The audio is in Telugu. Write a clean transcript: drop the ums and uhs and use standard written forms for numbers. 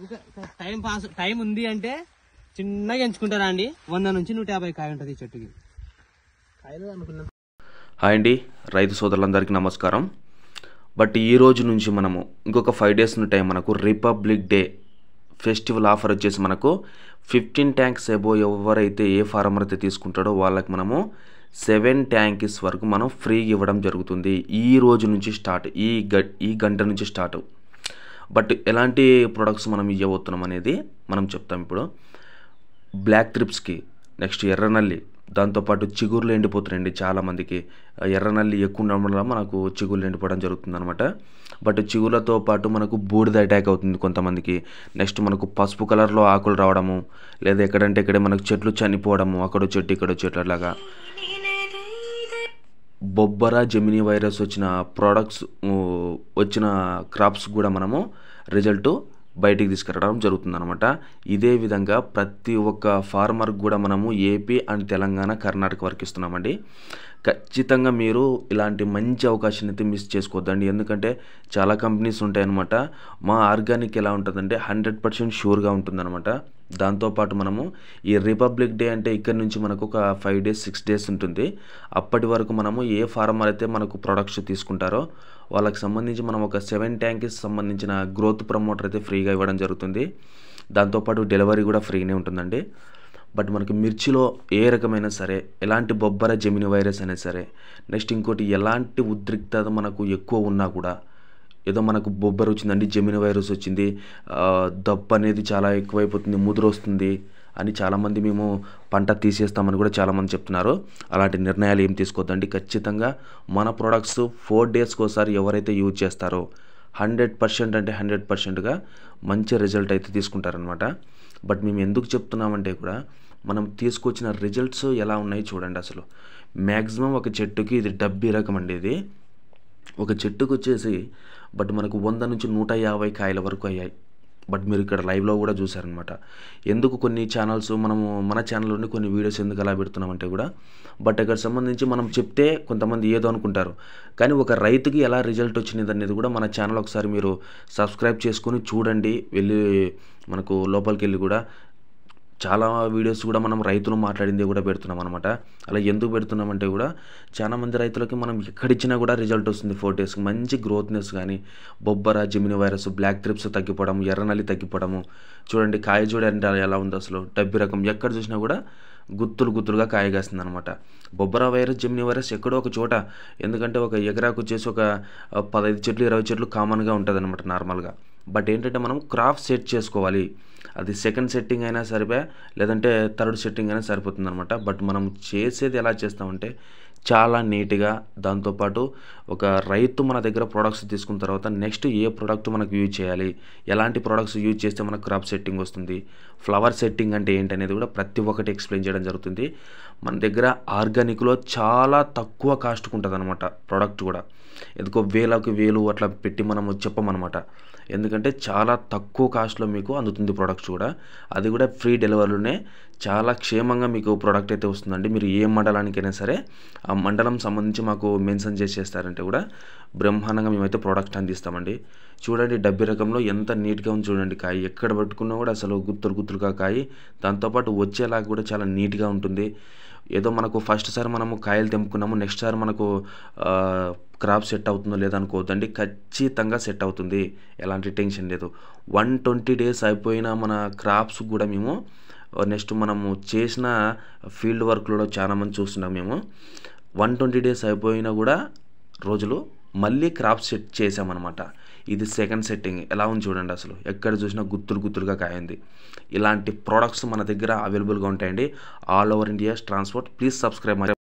ఇంకా టైం ఉంది అంటే చిన్నగా ఎంచుకుంటారా అండి. 100 నుంచి 150 కాయ ఉంటుంది ఈ చెట్టుకి. హాయ్ అండి, రైతు సోదరులందరికీ నమస్కారం. బట్ ఈ రోజు నుంచి మనము ఇంకొక 5 days టైం మనకు రిపబ్లిక్ డే ఫెస్టివల్ ఆఫర్ వచ్చేసి మనకు 15 ట్యాంక్స్ ఎబో ఎవరైతే ఏ ఫార్మర్ అయితే తీసుకుంటాడో వాళ్ళకి మనము 7 ట్యాంక్స్ వరకు మనం ఫ్రీగా ఇవ్వడం జరుగుతుంది. ఈ రోజు నుంచి స్టార్ట్, ఈ గంట నుంచి స్టార్ట్. బట్ ఎలాంటి ప్రొడక్ట్స్ మనం ఇవ్వబోతున్నాం అనేది మనం చెప్తాం ఇప్పుడు. బ్లాక్ త్రిప్స్కి, నెక్స్ట్ ఎర్రనల్లి, దాంతోపాటు చిగుర్లు ఎండిపోతున్నాయండి చాలామందికి. ఎర్రనల్లి ఎక్కువ ఉండడం వల్ల మనకు చిగుర్లు ఎండిపోవడం జరుగుతుంది అనమాట. బట్ చిగుర్లతో పాటు మనకు బూడిద అటాక్ అవుతుంది కొంతమందికి. నెక్స్ట్ మనకు పసుపు కలర్లో ఆకులు రావడము, లేదా ఎక్కడంటే ఇక్కడే మనకు చెట్లు చనిపోవడము, అక్కడో చెట్టు ఇక్కడో చెట్లు అలాగా. బొబ్బర జెమినీ వైరస్ వచ్చిన ప్రోడక్ట్స్ వచ్చిన క్రాప్స్ కూడా మనము రిజల్ట్ బయటికి తీసుకురావడం జరుగుతుందన్నమాట. ఇదే విధంగా ప్రతి ఒక్క ఫార్మర్కి కూడా మనము ఏపీ అండ్ తెలంగాణ, కర్ణాటక వరకు ఇస్తున్నామండి. ఖచ్చితంగా మీరు ఇలాంటి మంచి అవకాశాన్ని అయితే మిస్ చేసుకోవద్దండి. ఎందుకంటే చాలా కంపెనీస్ ఉంటాయన్నమాట. మా ఆర్గానిక్ ఎలా ఉంటుందంటే 100% షూర్గా ఉంటుందన్నమాట. దాంతోపాటు మనము ఈ రిపబ్లిక్ డే అంటే ఇక్కడ నుంచి మనకు ఒక 5 days 6 days ఉంటుంది. అప్పటి వరకు మనము ఏ ఫార్మర్ అయితే మనకు ప్రొడక్ట్స్ తీసుకుంటారో వాళ్ళకి సంబంధించి మనం ఒక 7 ట్యాంక్స్ సంబంధించిన గ్రోత్ ప్రమోటర్ అయితే ఫ్రీగా ఇవ్వడం జరుగుతుంది. దాంతోపాటు డెలివరీ కూడా ఫ్రీనే ఉంటుందండి. బట్ మనకి మిర్చిలో ఏ రకమైన సరే, ఎలాంటి బొబ్బర జెమినీ వైరస్ అయినా సరే, నెక్స్ట్ ఇంకోటి ఎలాంటి ఉద్రిక్తత మనకు ఎక్కువ ఉన్నా కూడా, ఏదో మనకు బొబ్బర వచ్చిందండి, జెమినీ వైరస్ వచ్చింది, దప్పు అనేది చాలా ఎక్కువైపోతుంది, ముదురు వస్తుంది అని చాలామంది మేము పంట తీసేస్తామని కూడా చాలామంది చెప్తున్నారు. అలాంటి నిర్ణయాలు ఏం తీసుకోవద్దండి. ఖచ్చితంగా మన ప్రోడక్ట్స్ 4 daysకి ఒకసారి ఎవరైతే యూజ్ చేస్తారో 100% అంటే 100%గా మంచి రిజల్ట్ అయితే తీసుకుంటారనమాట. బట్ మేము ఎందుకు చెప్తున్నామంటే కూడా మనం తీసుకొచ్చిన రిజల్ట్స్ ఎలా ఉన్నాయి చూడండి. అసలు మ్యాక్సిమం ఒక చెట్టుకి ఇది డబ్బీ రకం అండి. ఇది ఒక చెట్టుకు వచ్చేసి బట్ మనకు 100 నుంచి 150 కాయల వరకు అయ్యాయి. బట్ మీరు ఇక్కడ లైవ్లో కూడా చూసారనమాట. ఎందుకు కొన్ని ఛానల్స్ మనము మన ఛానల్లోనే కొన్ని వీడియోస్ ఎందుకు అలా పెడుతున్నామంటే కూడా, బట్ అక్కడ సంబంధించి మనం చెప్తే కొంతమంది ఏదో అనుకుంటారు, కానీ ఒక రైతుకి ఎలా రిజల్ట్ వచ్చినది అనేది కూడా మన ఛానల్ ఒకసారి మీరు సబ్స్క్రైబ్ చేసుకొని చూడండి. వెళ్ళి మనకు లోపలికి వెళ్ళి కూడా చాలా వీడియోస్ కూడా మనం రైతులు మాట్లాడింది కూడా పెడుతున్నాం అనమాట. అలా ఎందుకు పెడుతున్నామంటే కూడా చాలామంది రైతులకి మనం ఎక్కడిచ్చినా కూడా రిజల్ట్ వస్తుంది. 4 daysకి మంచి గ్రోత్నెస్ కానీ, బొబ్బర జెమినీ వైరస్, బ్లాక్ త్రిప్స్ తగ్గిపోవడం, ఎర్రనల్లి తగ్గిపోవడము. చూడండి కాయ చూడండి ఎలా ఉంది అసలు, డబ్బి రకం. ఎక్కడ చూసినా కూడా గుత్తులుగా కాయ కాస్తుంది అనమాట. బొబ్బర వైరస్, జెమినీ వైరస్ ఎక్కడో ఒక చోట, ఎందుకంటే ఒక ఎకరాకు వచ్చేసి ఒక 15 చెట్లు 20 చెట్లు కామన్గా ఉంటుంది అనమాట నార్మల్గా. బట్ ఏంటంటే మనం క్రాప్ సెట్ చేసుకోవాలి. అది సెకండ్ సెట్టింగ్ అయినా సరిపోయా, లేదంటే థర్డ్ సెట్టింగ్ అయినా సరిపోతుంది అనమాట. బట్ మనం చేసేది ఎలా చేస్తామంటే చాలా నీట్గా, దాంతోపాటు ఒక రైతు మన దగ్గర ప్రోడక్ట్స్ తీసుకున్న తర్వాత నెక్స్ట్ ఏ ప్రోడక్ట్ మనకు యూజ్ చేయాలి, ఎలాంటి ప్రోడక్ట్స్ యూజ్ చేస్తే మనకు క్రాప్ సెట్టింగ్ వస్తుంది, ఫ్లవర్ సెట్టింగ్ అంటే ఏంటనేది కూడా ప్రతి ఒక్కటి ఎక్స్ప్లెయిన్ చేయడం జరుగుతుంది. మన దగ్గర ఆర్గానిక్లో చాలా తక్కువ కాస్ట్కి ఉంటుంది అనమాట ప్రోడక్ట్ కూడా. ఎందుకో వేలకు వేలు అట్లా పెట్టి మనము చెప్పమన్నమాట. ఎందుకంటే చాలా తక్కువ కాస్ట్లో మీకు అందుతుంది ప్రోడక్ట్స్ కూడా. అది కూడా ఫ్రీ డెలివరీలోనే చాలా క్షేమంగా మీకు ప్రోడక్ట్ అయితే వస్తుందండి. మీరు ఏ మండలానికైనా సరే ఆ మండలం సంబంధించి మాకు మెన్షన్ చేసేస్తారంటే కూడా బ్రహ్మాండంగా మేమైతే ప్రోడక్ట్ అందిస్తామండి. చూడండి డబ్బీ రకంలో ఎంత నీట్గా ఉంది చూడండి కాయ. ఎక్కడ పట్టుకున్నా కూడా అసలు గుత్తులుగా కాయ. దాంతోపాటు వచ్చేలాగా కూడా చాలా నీట్గా ఉంటుంది. ఏదో మనకు ఫస్ట్ సారి మనము కాయలు తెంపుకున్నాము, నెక్స్ట్ సారి మనకు క్రాప్ సెట్ అవుతుందో లేదో అనుకోవద్దండి. ఖచ్చితంగా సెట్ అవుతుంది, ఎలాంటి టెన్షన్ లేదు. 120 days అయిపోయిన మన క్రాప్స్ కూడా మేము నెక్స్ట్ మనము చేసిన ఫీల్డ్ వర్క్లో చాలామంది చూస్తున్నాం. మేము 120 days అయిపోయినా కూడా రోజులు మళ్ళీ క్రాప్ సెట్ చేసామన్నమాట. ఇది సెకండ్ సెట్టింగ్. ఎలా ఉంది చూడండి అసలు, ఎక్కడ చూసినా గుత్తులుగా కాయింది. ఇలాంటి ప్రోడక్ట్స్ మన దగ్గర అవైలబుల్గా ఉంటాయండి. All over India transport. Please subscribe.